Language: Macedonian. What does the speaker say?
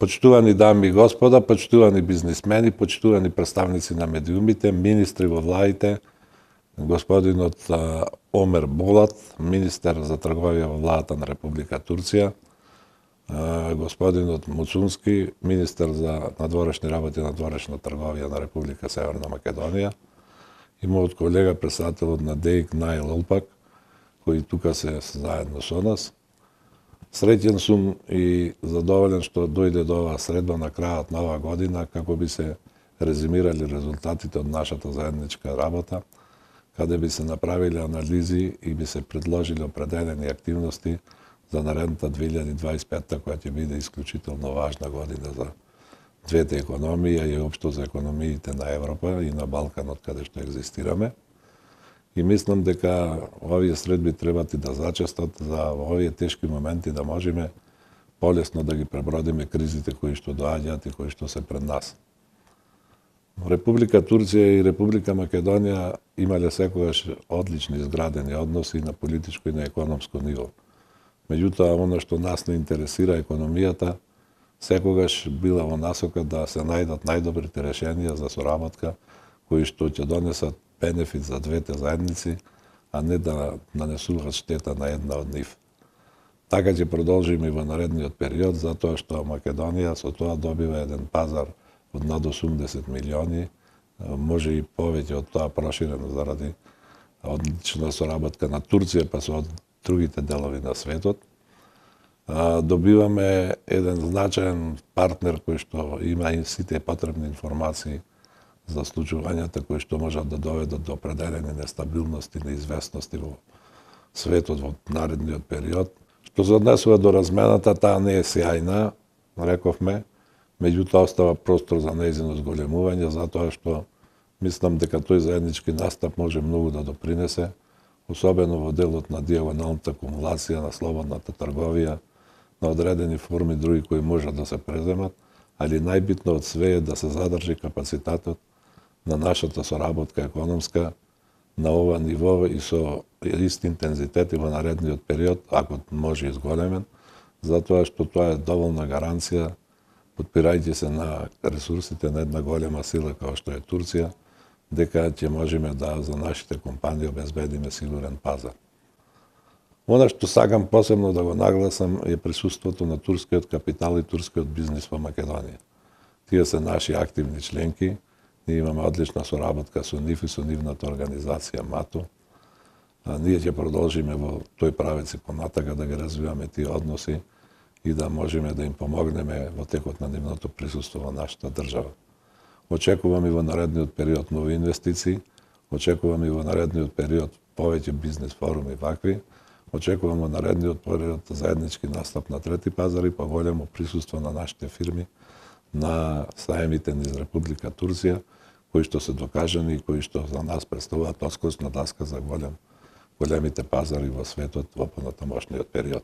Почитувани дами и господа, почитувани бизнисмени, почитувани представници на медиумите, министри во владите, господинот Омер Болат, министер за трговија во владата на Република Турција, господинот Муцунски, министер за надворешни работи и надворешна трговија на Република Северна Македонија, и мојот колега председателот на ДЕИК Наил Олпак, кои тука се заедно со нас. Среќен сум и задоволен што дојде до оваа средба на крајот на оваа година, како би се резимирали резултатите од нашата заедничка работа, каде би се направиле анализи и би се предложили определени активности за наредната 2025 која ќе биде исклучително важна година за двете економии и општо за економиите на Европа и на Балканот каде што екзистираме. И мислам дека овие средби треба да зачестат за во овие тешки моменти да можеме полесно да ги пребродиме кризите кои што доаѓаат и кои што се пред нас. Република Турција и Република Македонија имале секогаш одлични изградени односи на политичко и на економско ниво. Меѓутоа, оно што нас не интересира, економијата, секогаш била во насока да се најдат најдобрите решенија за соработка кои што ќе донесат бенефит за двете заедници, а не да нанесуваат штета на една од нив. Така ќе продолжиме и во наредниот период, затоа што Македонија со тоа добива еден пазар од над 80 милиони, може и повеќе од тоа проширено заради одлична соработка на Турција па со другите делови на светот. Добиваме еден значаен партнер кој што има и сите потребни информации за случувањата кои што можат да доведат до определени нестабилности, неизвестности во светот во наредниот период. Што се однесува до размената, таа не е сјајна, рековме, меѓутоа остава простор за нејзино зголемување, затоа што мислам дека тој заеднички настап може многу да допринесе, особено во делот на диагоналната акумулација, на слободната трговија, на одредени форми други кои можат да се преземат, али најбитно од све е да се задржи капацитетот на нашата соработка економска на ова ниво и со ист интензитет и во наредниот период, ако може изголемен, затоа што тоа е доволна гаранција, подпирајќи се на ресурсите на една голема сила како што е Турција, дека ќе можеме да за нашите компании обезбедиме сигурен пазар. Она што сакам посебно да го нагласам е присуството на турскиот капитал и турскиот бизнис во Македонија. Тие се наши активни членки, ние имаме одлична соработка со нив и со нивната организација МАТО. Ние ќе продолжиме во тој правец и понатака да ги развиваме тие односи и да можеме да им помогнеме во текот на нивното присуство во нашата држава. Очекувам и во наредниот период нови инвестиции, очекувам и во наредниот период повеќе бизнес форуми вакви, очекувам во наредниот период заеднички настап на трети пазари, поголемо присуство на нашите фирми на саемите низ Република Турција, кои што се докажани и кои што за нас представуваат оскосна даска за големите пазари во светот во понатамошниот период.